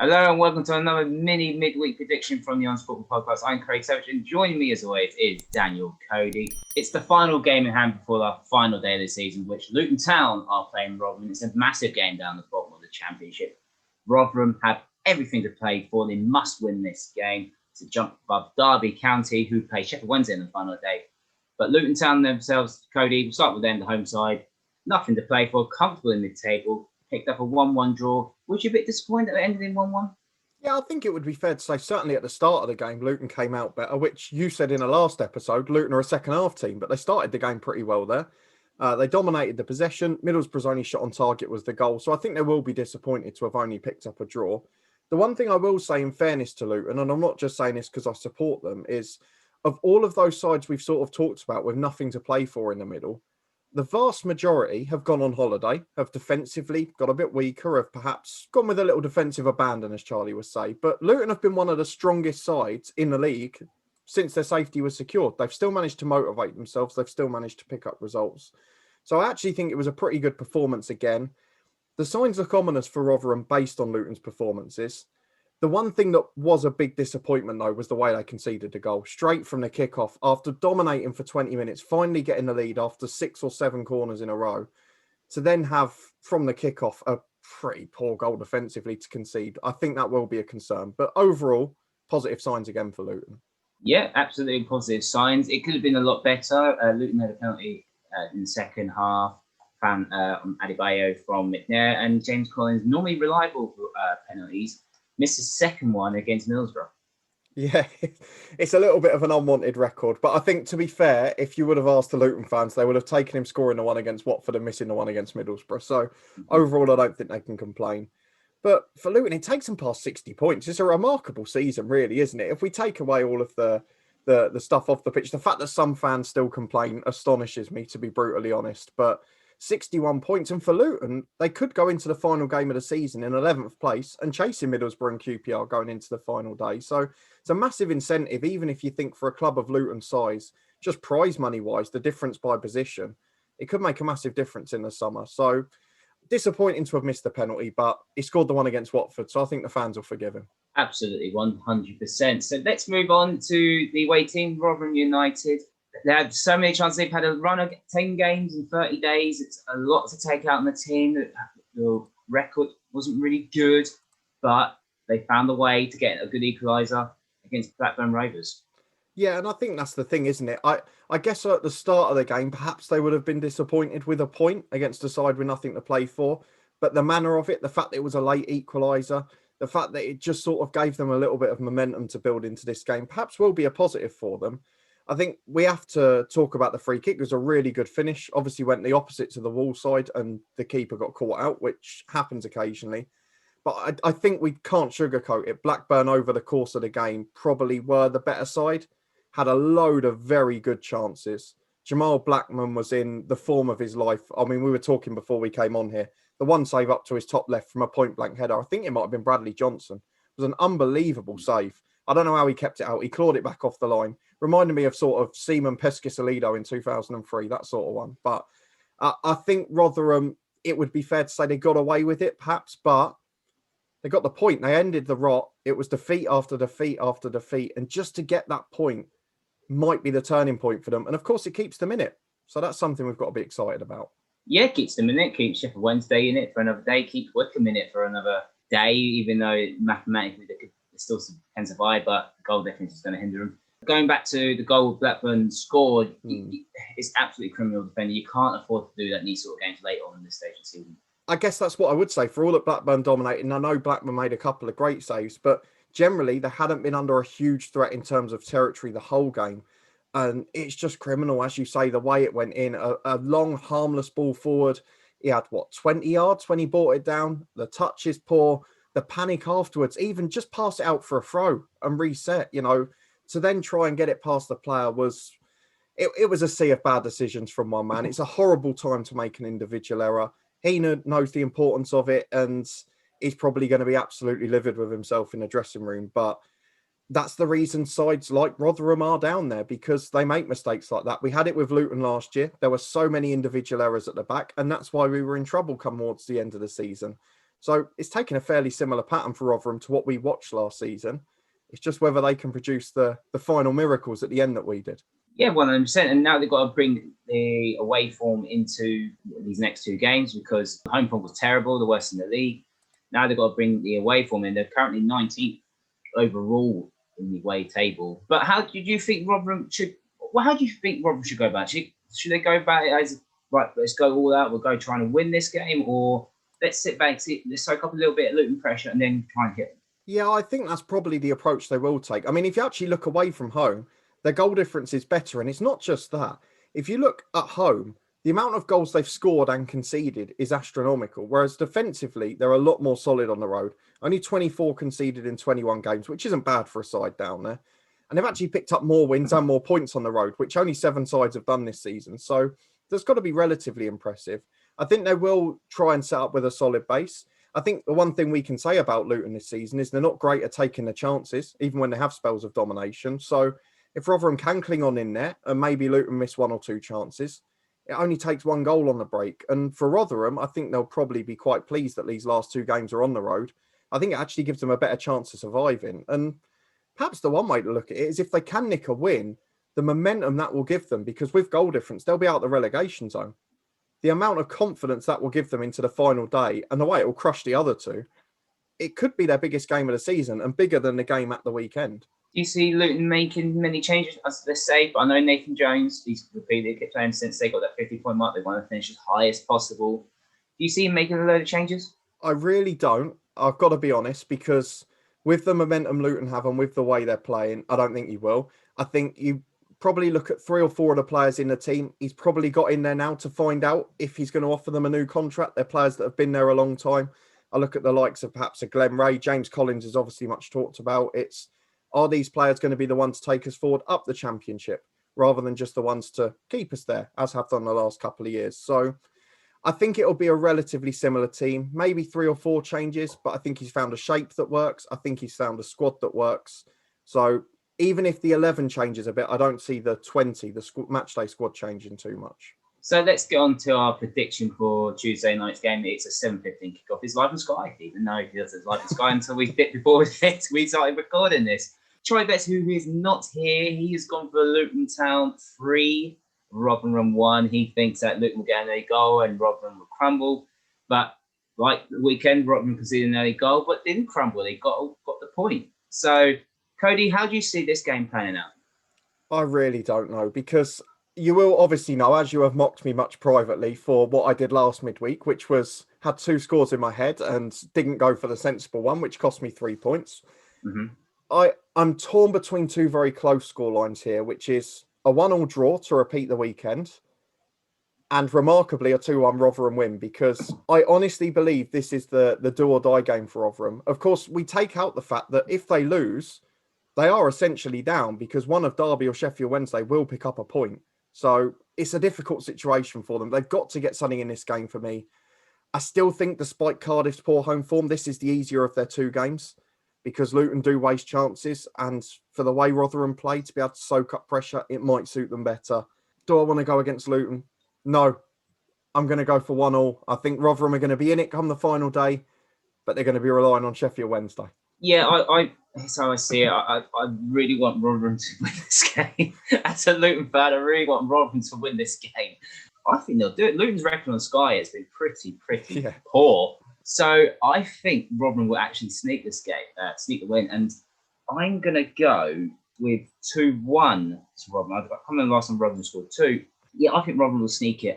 Hello and welcome to another mini midweek prediction from the On Football Podcast. I'm Craig Savage and joining me as always is Daniel Cody. It's the final game in hand before our final day of the season, which Luton Town are playing Rotherham. It's a massive game down the bottom of the Championship. Rotherham have everything to play for. They must win this game to jump above Derby County, who play Sheffield Wednesday in the final day. But Luton Town themselves, Cody, we'll start with them, the home side. Nothing to play for, comfortable in mid-table. Picked up a 1-1 draw. Was you a bit disappointed that it ended in 1-1? Yeah, I think it would be fair to say, certainly at the start of the game, Luton came out better, which you said in a last episode, Luton are a second-half team, but they started the game pretty well there. They dominated the possession. Middlesbrough's only shot on target was the goal, so I think they will be disappointed to have only picked up a draw. The one thing I will say in fairness to Luton, and I'm not just saying this because I support them, is of all of those sides we've sort of talked about with nothing to play for in the middle, the vast majority have gone on holiday, have defensively got a bit weaker, have perhaps gone with a little defensive abandon, as Charlie would say. But Luton have been one of the strongest sides in the league since their safety was secured. They've still managed to motivate themselves. They've still managed to pick up results. So I actually think it was a pretty good performance again. The signs look ominous for Rotherham based on Luton's performances. The one thing that was a big disappointment, though, was the way they conceded the goal. Straight from the kickoff, after dominating for 20 minutes, finally getting the lead after 6 or 7 corners in a row, to then have, from the kickoff, a pretty poor goal defensively to concede. I think that will be a concern. But overall, positive signs again for Luton. Yeah, absolutely positive signs. It could have been a lot better. Luton had a penalty in the second half. On Adebayo from McNair, and James Collins, normally reliable for penalties, missed his second one against Middlesbrough. Yeah, it's a little bit of an unwanted record. But I think, to be fair, if you would have asked the Luton fans, they would have taken him scoring the one against Watford and missing the one against Middlesbrough. So overall, I don't think they can complain. But for Luton, it takes them past 60 points. It's a remarkable season, really, isn't it? If we take away all of the stuff off the pitch, the fact that some fans still complain astonishes me, to be brutally honest. But 61 points. And for Luton, they could go into the final game of the season in 11th place and chasing Middlesbrough and QPR going into the final day. So it's a massive incentive, even if you think for a club of Luton size, just prize money-wise, the difference by position, it could make a massive difference in the summer. So disappointing to have missed the penalty, but he scored the one against Watford, so I think the fans will forgive him. Absolutely, 100%. So let's move on to the away team, Rotherham United. They had so many chances. They've had a run of 10 games in 30 days. It's a lot to take out on the team. The record wasn't really good, but they found a way to get a good equaliser against Blackburn Rovers. Yeah, and I think that's the thing, isn't it? I guess at the start of the game, perhaps they would have been disappointed with a point against a side with nothing to play for. But the manner of it, the fact that it was a late equaliser, the fact that it just sort of gave them a little bit of momentum to build into this game, perhaps will be a positive for them. I think we have to talk about the free kick. It was a really good finish. Obviously went the opposite to the wall side and the keeper got caught out, which happens occasionally. But I think we can't sugarcoat it. Blackburn over the course of the game probably were the better side, had a load of very good chances. Jamal Blackman was in the form of his life. I mean, we were talking before we came on here. The one save up to his top left from a point-blank header, I think it might have been Bradley Johnson. It was an unbelievable save. I don't know how he kept it out. He clawed it back off the line. Reminded me of sort of Seaman Pescasolido in 2003, that sort of one. But I think Rotherham, it would be fair to say they got away with it, perhaps, but they got the point. They ended the rot. It was defeat after defeat after defeat. And just to get that point might be the turning point for them. And of course, it keeps them in it. So that's something we've got to be excited about. Yeah, keeps them in it. Keeps Sheffield Wednesday in it for another day. Keeps Wickham in it for another day, even though mathematically they could still can survive, but the goal difference is going to hinder them. Going back to the goal Blackburn scored, it's absolutely criminal defending. You can't afford to do that in these sort of games later on in this stage of the season. I guess that's what I would say. For all that Blackburn dominated, and I know Blackburn made a couple of great saves, but generally they hadn't been under a huge threat in terms of territory the whole game. And it's just criminal, as you say, the way it went in. A long, harmless ball forward. He had, 20 yards when he brought it down? The touch is poor. The panic afterwards, even just pass it out for a throw and reset, to then try and get it past the player was... It was a sea of bad decisions from one man. It's a horrible time to make an individual error. He knows the importance of it, and he's probably going to be absolutely livid with himself in the dressing room. But that's the reason sides like Rotherham are down there, because they make mistakes like that. We had it with Luton last year. There were so many individual errors at the back, and that's why we were in trouble come towards the end of the season. So it's taken a fairly similar pattern for Rotherham to what we watched last season. It's just whether they can produce the final miracles at the end that we did. Yeah, 100%. And now they've got to bring the away form into these next two games because the home form was terrible, the worst in the league. Now they've got to bring the away form in. They're currently 19th overall in the away table. But how do you think Rotherham should? Well, how do you think Rotherham should go about it? Should they go about it as right? Let's go all out. We'll go trying to win this game, or let's sit back, let's soak up a little bit of Luton pressure, and then try and get. Yeah, I think that's probably the approach they will take. I mean, if you actually look away from home, their goal difference is better, and it's not just that. If you look at home, the amount of goals they've scored and conceded is astronomical, whereas defensively, they're a lot more solid on the road. Only 24 conceded in 21 games, which isn't bad for a side down there. And they've actually picked up more wins and more points on the road, which only 7 sides have done this season. So that's got to be relatively impressive. I think they will try and set up with a solid base. I think the one thing we can say about Luton this season is they're not great at taking the chances, even when they have spells of domination. So if Rotherham can cling on in there and maybe Luton miss 1 or 2 chances, it only takes 1 goal on the break. And for Rotherham, I think they'll probably be quite pleased that these last 2 games are on the road. I think it actually gives them a better chance of surviving. And perhaps the one way to look at it is if they can nick a win, the momentum that will give them, because with goal difference, they'll be out of the relegation zone. The amount of confidence that will give them into the final day and the way it will crush the other 2, it could be their biggest game of the season and bigger than the game at the weekend. Do you see Luton making many changes, as they say? But I know Nathan Jones, he's repeatedly playing since they got that 50-point mark. They want to finish as high as possible. Do you see him making a load of changes? I really don't. I've got to be honest, because with the momentum Luton have and with the way they're playing, I don't think he will. I think you probably look at 3 or 4 of the players in the team. He's probably got in there now to find out if he's going to offer them a new contract. They're players that have been there a long time. I look at the likes of perhaps a Glenn Ray. James Collins is obviously much talked about. Are these players going to be the ones to take us forward up the Championship rather than just the ones to keep us there, as have done the last couple of years? So I think it'll be a relatively similar team, maybe 3 or 4 changes, but I think he's found a shape that works. I think he's found a squad that works. So even if the 11 changes a bit, I don't see the 20, the matchday squad changing too much. So let's get on to our prediction for Tuesday night's game. It's a 7:15 kickoff. It's live on Sky, even though it's live on Sky until before we started recording this. Troy Betts, who is not here, he has gone for Luton Town 3, Rotherham 1. He thinks that Luton will get an early goal and Rotherham will crumble. But like the weekend, Rotherham conceded an early goal, but didn't crumble. They got the point. So, Cody, how do you see this game playing out? I really don't know, because you will obviously know, as you have mocked me much privately for what I did last midweek, which was had 2 scores in my head and didn't go for the sensible one, which cost me 3 points. Mm-hmm. I'm torn between 2 very close score lines here, which is a 1-1 draw to repeat the weekend and remarkably a 2-1 Rotherham win, because I honestly believe this is the do or die game for Rotherham. Of course, we take out the fact that if they lose, they are essentially down because one of Derby or Sheffield Wednesday will pick up a point. So it's a difficult situation for them. They've got to get something in this game for me. I still think, despite Cardiff's poor home form, this is the easier of their 2 games, because Luton do waste chances. And for the way Rotherham play, to be able to soak up pressure, it might suit them better. Do I want to go against Luton? No. I'm going to go for 1-1. I think Rotherham are going to be in it come the final day, but they're going to be relying on Sheffield Wednesday. Yeah, that's how I see it. I really want Rotherham to win this game. As a Luton fan, I really want Rotherham to win this game. I think they'll do it. Luton's record on Sky has been pretty poor. So I think Rotherham will actually sneak this game, sneak the win. And I'm going to go with 2-1 to Rotherham. I can't remember the last time Rotherham scored 2. Yeah, I think Rotherham will sneak it.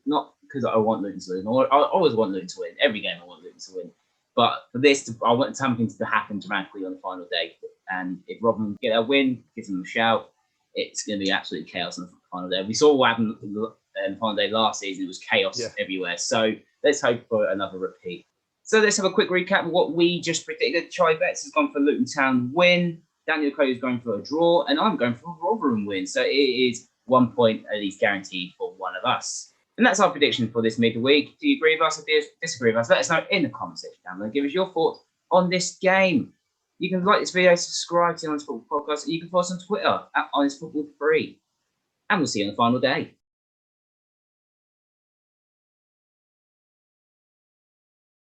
Not because I want Luton to win. I always want Luton to win. Every game I want Luton to win. But for this, I want something to happen dramatically on the final day. And if Rotherham get a win, gives them a shout, it's going to be absolute chaos on the final day. We saw what happened on the final day last season. It was chaos everywhere. So let's hope for another repeat. So let's have a quick recap of what we just predicted. Troy Betts has gone for Luton Town win. Daniel Cody is going for a draw. And I'm going for a Rotherham win. So it is 1 point at least guaranteed for one of us. And that's our prediction for this midweek. Do you agree with us or do you disagree with us? Let us know in the comment section down below. Give us your thoughts on this game. You can like this video, subscribe to the Honest Football Podcast, and you can follow us on Twitter at HonestFootball3. And we'll see you on the final day.